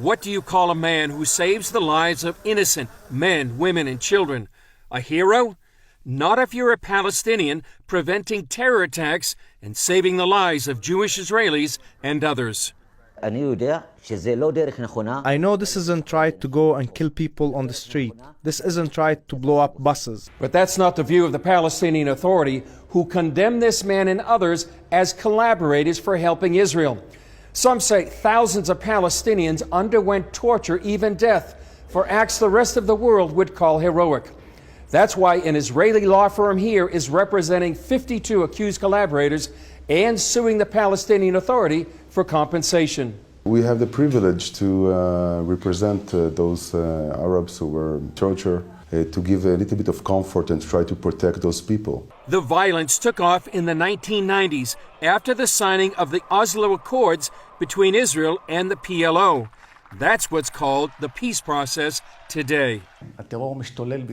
What do you call a man who saves the lives of innocent men, women, and children? A hero? Not if you're a Palestinian preventing terror attacks and saving the lives of Jewish Israelis and others. I know this isn't right to go and kill people on the street. This isn't right to blow up buses. But that's not the view of the Palestinian Authority, who condemn this man and others as collaborators for helping Israel. Some say thousands of Palestinians underwent torture, even death, for acts the rest of the world would call heroic. That's why an Israeli law firm here is representing 52 accused collaborators and suing the Palestinian Authority for compensation. We have the privilege to represent those Arabs who were tortured, to give a little bit of comfort and try to protect those people. The violence took off in the 1990s after the signing of the Oslo Accords between Israel and the PLO. That's what's called the peace process today.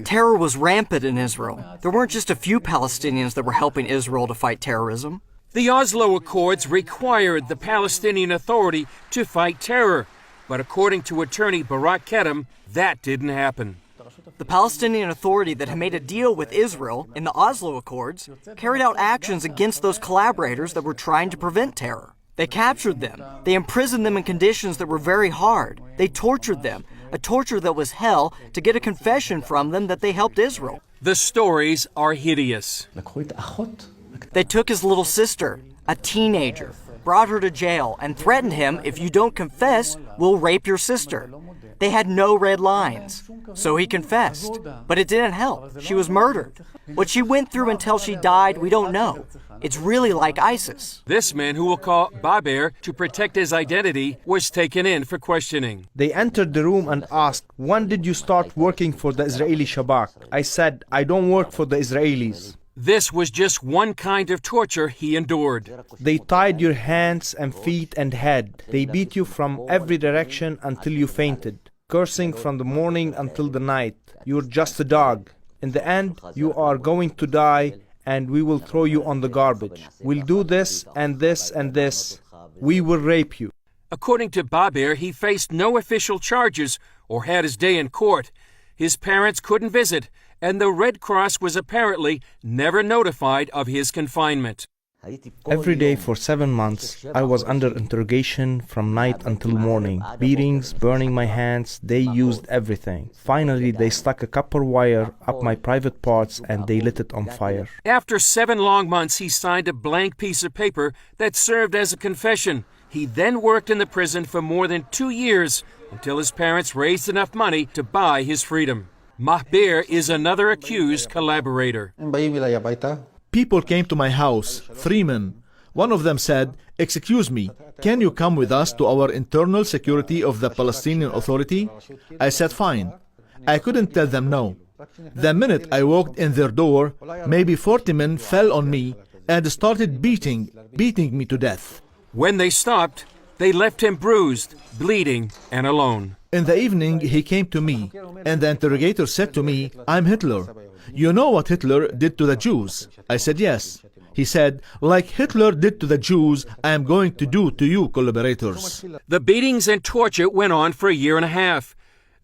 Terror was rampant in Israel. There weren't just a few Palestinians that were helping Israel to fight terrorism. The Oslo Accords required the Palestinian Authority to fight terror, but according to attorney Barak Kedem, that didn't happen. The Palestinian Authority that had made a deal with Israel in the Oslo Accords carried out actions against those collaborators that were trying to prevent terror. They captured them. They imprisoned them in conditions that were very hard. They tortured them, a torture that was hell, to get a confession from them that they helped Israel. The stories are hideous. They took his little sister, a teenager, brought her to jail, and threatened him, if you don't confess, we'll rape your sister. They had no red lines. So he confessed. But it didn't help. She was murdered. What she went through until she died, we don't know. It's really like ISIS. This man, who will call Baber to protect his identity, was taken in for questioning. They entered the room and asked, "When did you start working for the Israeli Shabak?" I said, "I don't work for the Israelis." This was just one kind of torture he endured. They tied your hands and feet and head. They beat you from every direction until you fainted, cursing from the morning until the night. You're just a dog. In the end, you are going to die, and we will throw you on the garbage. We'll do this and this and this. We will rape you. According to Baber, he faced no official charges or had his day in court. His parents couldn't visit, and the Red Cross was apparently never notified of his confinement. Every day for 7 months, I was under interrogation from night until morning. Beatings, burning my hands, they used everything. Finally, they stuck a copper wire up my private parts and they lit it on fire. After 7 long months, he signed a blank piece of paper that served as a confession. He then worked in the prison for more than 2 years until his parents raised enough money to buy his freedom. Mahbir is another accused collaborator. People came to my house, 3 men. One of them said, "Excuse me, can you come with us to our internal security of the Palestinian Authority?" I said, "Fine." I couldn't tell them no. The minute I walked in their door, maybe 40 men fell on me and started beating me to death. When they stopped, they left him bruised, bleeding, and alone. In the evening, he came to me, and the interrogator said to me, "I'm Hitler. You know what Hitler did to the Jews?" I said, "Yes." He said, "Like Hitler did to the Jews, I am going to do to you, collaborators." The beatings and torture went on for a year and a half.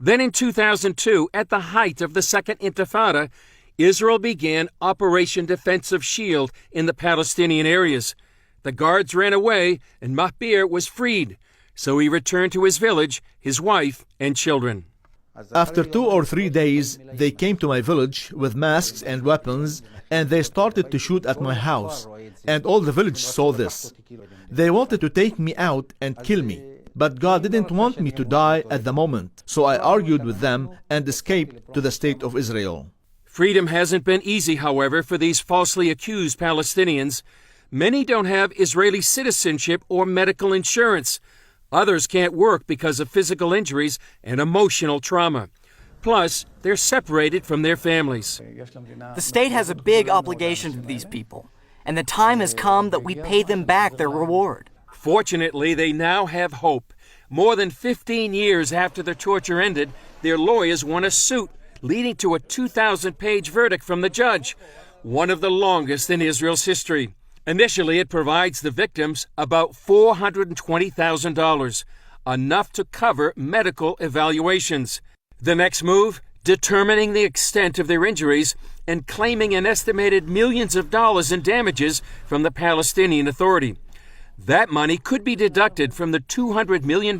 Then in 2002, at the height of the Second Intifada, Israel began Operation Defensive Shield in the Palestinian areas. The guards ran away, and Mahbir was freed. So he returned to his village, his wife, and children. After 2 or 3 days, they came to my village with masks and weapons, and they started to shoot at my house. And all the village saw this. They wanted to take me out and kill me. But God didn't want me to die at the moment, so I argued with them and escaped to the state of Israel. Freedom hasn't been easy, however, for these falsely accused Palestinians. Many don't have Israeli citizenship or medical insurance. Others can't work because of physical injuries and emotional trauma. Plus, they're separated from their families. The state has a big obligation to these people, and the time has come that we pay them back their reward. Fortunately, they now have hope. More than 15 years after the torture ended, their lawyers won a suit, leading to a 2,000-page verdict from the judge, one of the longest in Israel's history. Initially, it provides the victims about $420,000. enough to cover medical evaluations. The next move? Determining the extent of their injuries and claiming an estimated millions of dollars in damages from the Palestinian Authority. That money could be deducted from the $200 million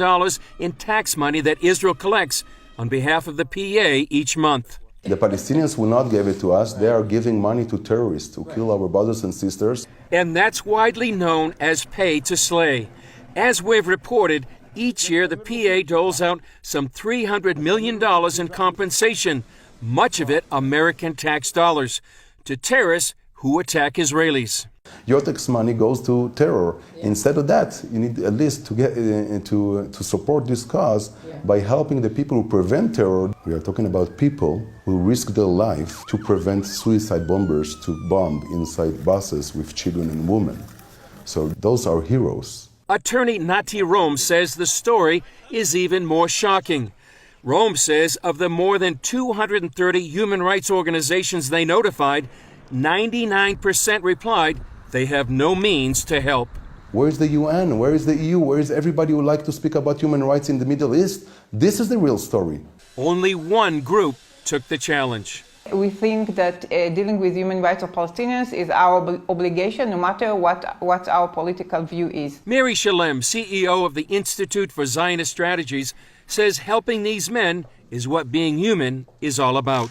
in tax money that Israel collects on behalf of the PA each month. The Palestinians will not give it to us. They are giving money to terrorists to kill our brothers and sisters. And that's widely known as pay to slay. As we've reported, each year the PA doles out some $300 million in compensation, much of it American tax dollars, to terrorists who attack Israelis. Your tax money goes to terror. Instead of that, you need at least to get to support this cause by helping the people who prevent terror. We are talking about people who risk their life to prevent suicide bombers to bomb inside buses with children and women. So those are heroes. Attorney Nati Rome says the story is even more shocking. Rome says of the more than 230 human rights organizations they notified, 99% replied they have no means to help. Where is the UN? Where is the EU? Where is everybody who would like to speak about human rights in the Middle East? This is the real story. Only one group took the challenge. We think that dealing with human rights of Palestinians is our obligation, no matter what our political view is. Mary Shalem, CEO of the Institute for Zionist Strategies, says helping these men is what being human is all about.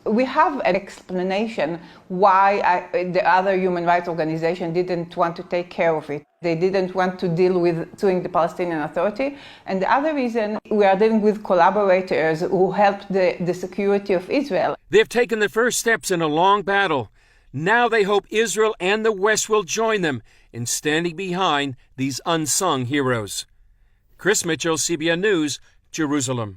We have an explanation why the other human rights organization didn't want to take care of it. They didn't want to deal with suing the Palestinian Authority. And the other reason, we are dealing with collaborators who helped the security of Israel. They've taken the first steps in a long battle. Now they hope Israel and the West will join them in standing behind these unsung heroes. Chris Mitchell, CBN News, Jerusalem.